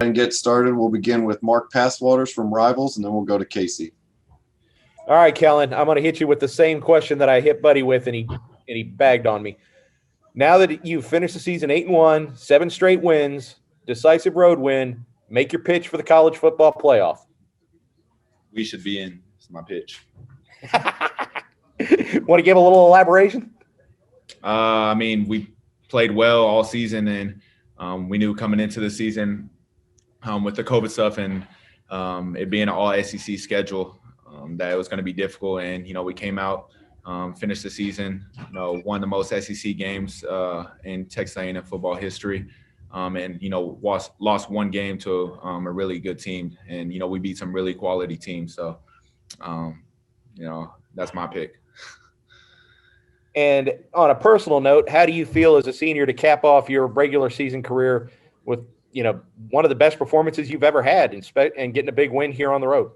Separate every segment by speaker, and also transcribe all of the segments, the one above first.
Speaker 1: and get started. We'll begin with Mark Passwaters from Rivals, and then we'll go to Casey.
Speaker 2: All right, Kellen, I'm going to hit you with the same question that I hit Buddy with, and he bagged on me. Now that you've finished the season 8-1, 7 straight wins, decisive road win, make your pitch for the college football playoff.
Speaker 3: We should be in. It's my pitch.
Speaker 2: Want to give a little elaboration?
Speaker 3: We played well all season, and we knew coming into the season with the COVID stuff and it being an all SEC schedule that it was going to be difficult. And, we came out, finished the season, won the most SEC games in Texas A&M football history. And lost one game to a really good team. And, we beat some really quality teams. So, that's my pick.
Speaker 2: And on a personal note, how do you feel as a senior to cap off your regular season career with, one of the best performances you've ever had and getting a big win here on the road?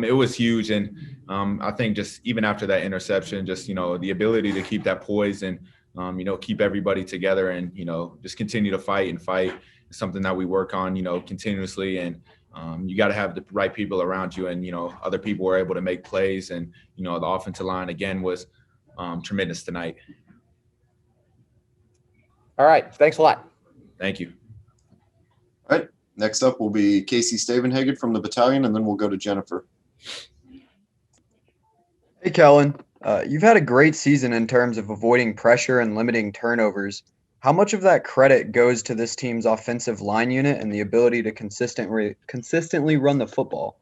Speaker 3: It was huge. And I think just even after that interception, just, the ability to keep that poise and, keep everybody together and, just continue to fight is something that we work on, continuously. And you got to have the right people around you. And, other people were able to make plays. And, the offensive line, again, was tremendous tonight.
Speaker 2: All right. Thanks a lot.
Speaker 3: Thank you.
Speaker 1: All right. Next up will be Casey Stavenhagen from the battalion, and then we'll go to Jennifer.
Speaker 4: Hey, Kellen. You've had a great season in terms of avoiding pressure and limiting turnovers. How much of that credit goes to this team's offensive line unit and the ability to consistently run the football?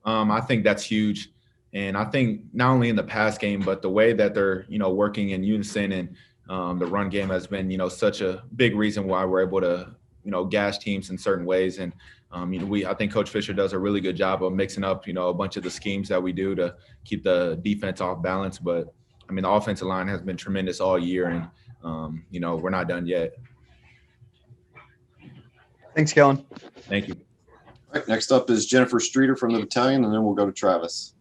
Speaker 3: I think that's huge. And I think not only in the pass game, but the way that they're, working in unison and the run game has been, such a big reason why we're able to, gash teams in certain ways. And, I think Coach Fisher does a really good job of mixing up, a bunch of the schemes that we do to keep the defense off balance. But, the offensive line has been tremendous all year, and, we're not done yet.
Speaker 4: Thanks, Kellen.
Speaker 3: Thank you.
Speaker 1: All right, next up is Jennifer Streeter from the battalion, and then we'll go to Travis.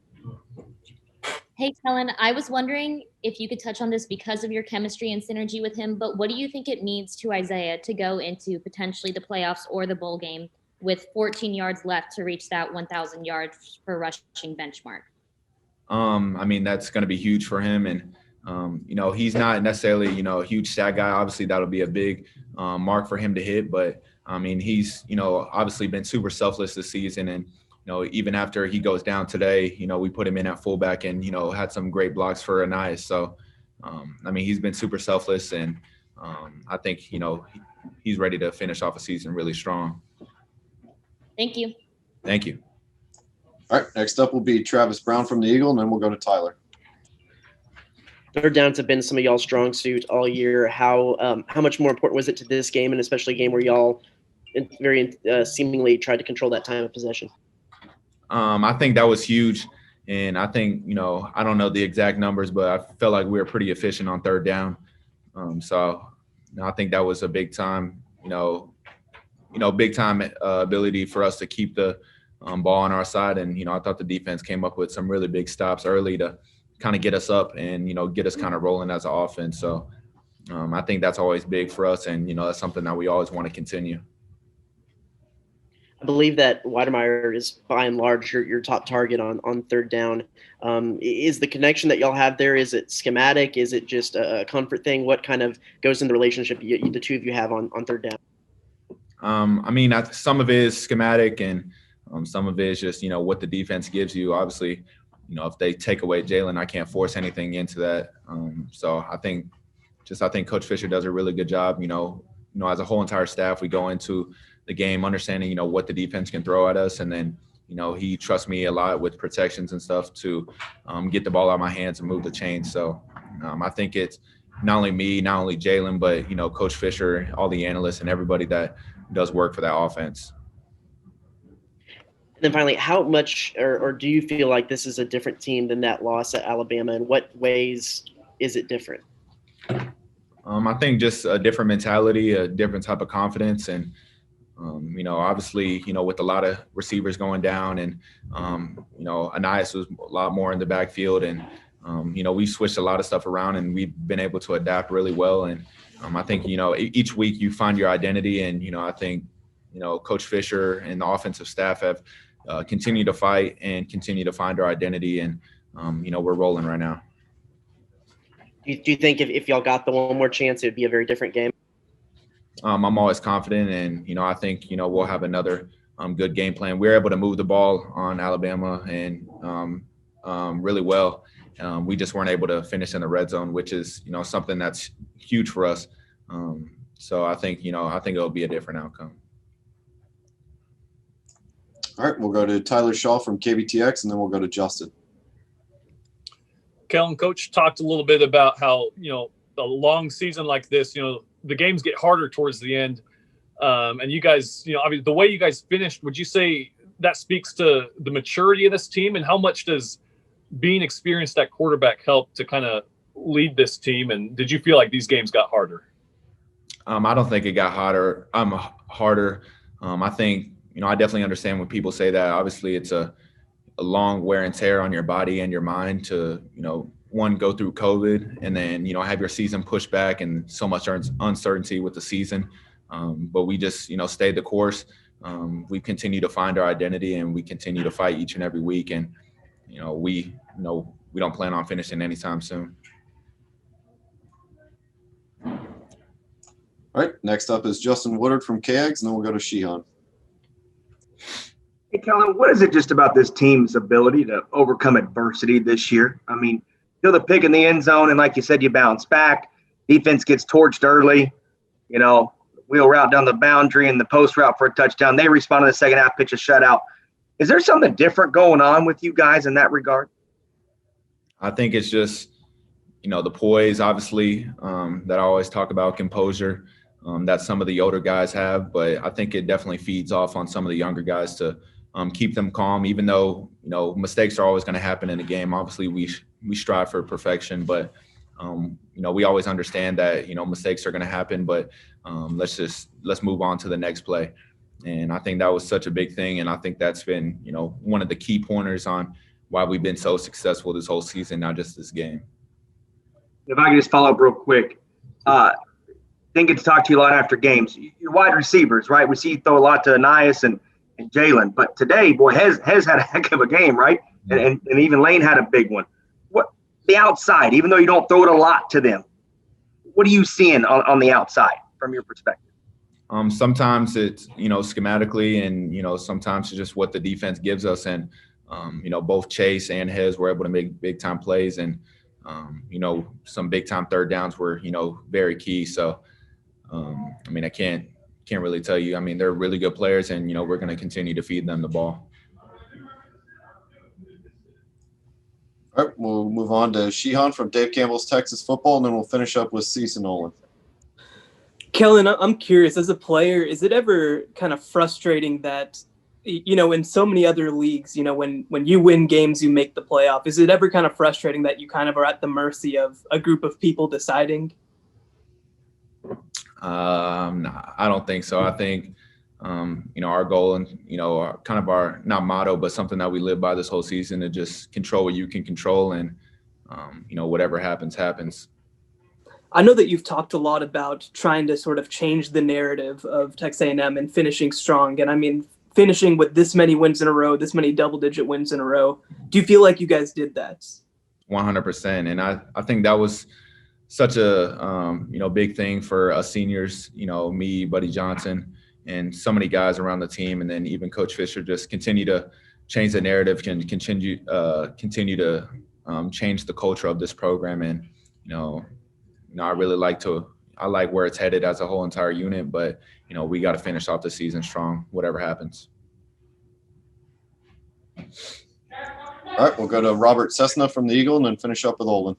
Speaker 5: Hey, Kellen, I was wondering if you could touch on this because of your chemistry and synergy with him, but what do you think it means to Isaiah to go into potentially the playoffs or the bowl game with 14 yards left to reach that 1,000 yards per rushing benchmark?
Speaker 3: That's going to be huge for him. And, he's not necessarily, a huge stat guy. Obviously, that'll be a big mark for him to hit. But, he's, obviously been super selfless this season. And, even after he goes down today, we put him in at fullback and, had some great blocks for Anais. So, he's been super selfless. And I think, he's ready to finish off a season really strong.
Speaker 5: Thank you.
Speaker 3: Thank you.
Speaker 1: All right, next up will be Travis Brown from the Eagle, and then we'll go to Tyler.
Speaker 6: Third downs have been some of y'all's strong suit all year. How much more important was it to this game, and especially a game where y'all very seemingly tried to control that time of possession?
Speaker 3: I think that was huge. And I think, I don't know the exact numbers, but I felt like we were pretty efficient on third down. So I think that was a big time, big time ability for us to keep the ball on our side. And, I thought the defense came up with some really big stops early to kind of get us up and, get us kind of rolling as an offense. So I think that's always big for us. And, that's something that we always want to continue.
Speaker 6: I believe that Weidemeyer is by and large your top target on third down. Is the connection that y'all have there, is it schematic? Is it just a comfort thing? What kind of goes in the relationship the two of you have on third down?
Speaker 3: Some of it is schematic and some of it is just, what the defense gives you. Obviously, if they take away Jalen, I can't force anything into that. So I think Coach Fisher does a really good job. As a whole entire staff, we go into the game understanding, what the defense can throw at us. And then, he trusts me a lot with protections and stuff to get the ball out of my hands and move the chains. So I think it's not only me, not only Jalen, but, Coach Fisher, all the analysts and everybody that does work for that offense.
Speaker 6: And then finally, how much or do you feel like this is a different team than that loss at Alabama? In what ways is it different?
Speaker 3: I think just a different mentality, a different type of confidence. And, obviously, with a lot of receivers going down and, Anais was a lot more in the backfield. And, we switched a lot of stuff around and we've been able to adapt really well. And I think, each week you find your identity. And, I think, Coach Fisher and the offensive staff have continued to fight and continue to find our identity, and we're rolling right now.
Speaker 6: Do you think if y'all got the one more chance, it would be a very different game?
Speaker 3: I'm always confident, and I think we'll have another good game plan. We were able to move the ball on Alabama and really well. We just weren't able to finish in the red zone, which is something that's huge for us. So I think it'll be a different outcome.
Speaker 1: All right, we'll go to Tyler Shaw from KBTX, and then we'll go to Justin.
Speaker 7: Kellen, Coach talked a little bit about how a long season like this, the games get harder towards the end, and you guys, I mean, the way you guys finished, would you say that speaks to the maturity of this team, and how much does being experienced at quarterback help to kind of lead this team? And did you feel like these games got harder?
Speaker 3: I don't think it got harder. I think I definitely understand when people say that. Obviously, it's a long wear and tear on your body and your mind to one, go through COVID, and then have your season pushed back and so much uncertainty with the season. But we just stayed the course. We continue to find our identity, and we continue to fight each and every week. And we don't plan on finishing anytime soon.
Speaker 1: All right, next up is Justin Woodard from KAGS, and then we'll go to Sheehan.
Speaker 8: Hey, Kellen, what is it just about this team's ability to overcome adversity this year? I mean, the pick in the end zone, and like you said, you bounce back. Defense gets torched early. Wheel route down the boundary and the post route for a touchdown. They respond in the second half, pitch a shutout. Is there something different going on with you guys in that regard?
Speaker 3: I think it's just, the poise, obviously, that I always talk about, composure, that some of the older guys have. But I think it definitely feeds off on some of the younger guys to keep them calm, even though, mistakes are always going to happen in a game. Obviously, we strive for perfection, but, we always understand that, mistakes are going to happen, but let's move on to the next play. And I think that was such a big thing. And I think that's been, one of the key pointers on why we've been so successful this whole season, not just this game.
Speaker 8: If I could just follow up real quick. Didn't get to talk to you a lot after games. Your wide receivers, right? We see you throw a lot to Anias and Jalen. But today, boy, Hez had a heck of a game, right? And even Lane had a big one. What the outside, even though you don't throw it a lot to them, what are you seeing on the outside from your perspective?
Speaker 3: Sometimes it's, schematically, and, sometimes it's just what the defense gives us. And, both Chase and Hez were able to make big time plays, and, some big time third downs were, very key. So, I can't really tell you. They're really good players, and, we're going to continue to feed them the ball.
Speaker 1: All right, we'll move on to Sheehan from Dave Campbell's Texas Football, and then we'll finish up with Cecil Nolan.
Speaker 9: Kellen, I'm curious, as a player, is it ever kind of frustrating that, in so many other leagues, when you win games, you make the playoff? Is it ever kind of frustrating that you kind of are at the mercy of a group of people deciding?
Speaker 3: I don't think so. I think, our goal and, kind of our, not motto, but something that we live by this whole season, to just control what you can control, and, whatever happens, happens.
Speaker 9: I know that you've talked a lot about trying to sort of change the narrative of Texas A&M and finishing strong. And finishing with this many wins in a row, this many double-digit wins in a row. Do you feel like you guys did that?
Speaker 3: 100%. And I think that was such a, big thing for us seniors, me, Buddy Johnson, and so many guys around the team. And then even Coach Fisher just continue to change the narrative, can continue to change the culture of this program. And, I like where it's headed as a whole entire unit, but, we got to finish off the season strong, whatever happens.
Speaker 1: All right, we'll go to Robert Cessna from the Eagle, and then finish up with Olin.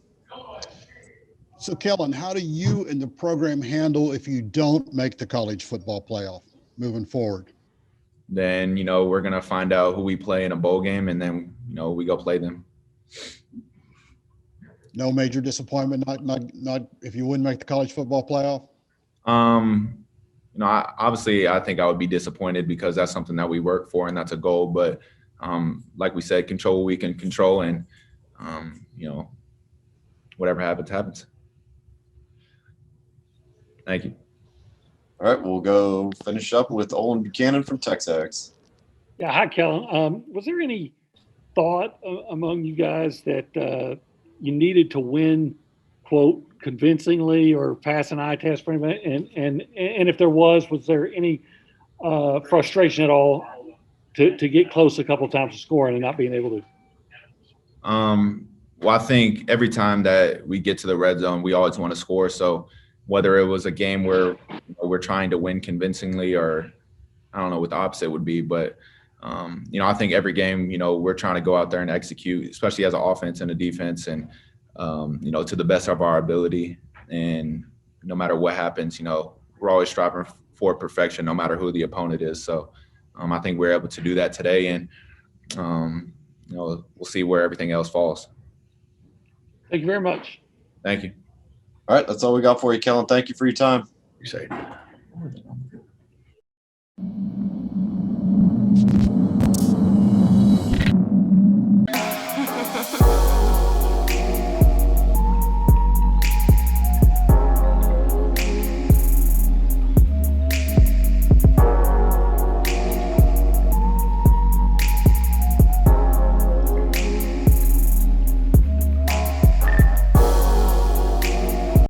Speaker 10: So, Kellen, how do you and the program handle if you don't make the college football playoff moving forward?
Speaker 3: Then, we're going to find out who we play in a bowl game, and then, we go play them.
Speaker 10: No major disappointment, not if you wouldn't make the college football playoff?
Speaker 3: Obviously, I think I would be disappointed because that's something that we work for and that's a goal. But like we said, control what we can control, and, whatever happens, happens. Thank you.
Speaker 1: All right, we'll go finish up with Olin Buchanan from Texas.
Speaker 11: Yeah, hi, Kellen. Was there any thought among you guys that you needed to win, quote, convincingly or pass an eye test for anybody? And if there was there any frustration at all to get close a couple of times to scoring and not being able to?
Speaker 3: Well, I think every time that we get to the red zone, we always want to score. So whether it was a game where we're trying to win convincingly, or I don't know what the opposite would be, but I think every game, we're trying to go out there and execute, especially as an offense and a defense, and to the best of our ability. And no matter what happens, we're always striving for perfection, no matter who the opponent is. So I think we're able to do that today, and we'll see where everything else falls.
Speaker 11: Thank you very much.
Speaker 3: Thank you.
Speaker 1: All right, that's all we got for you, Kellen. Thank you for your time.
Speaker 3: Appreciate it.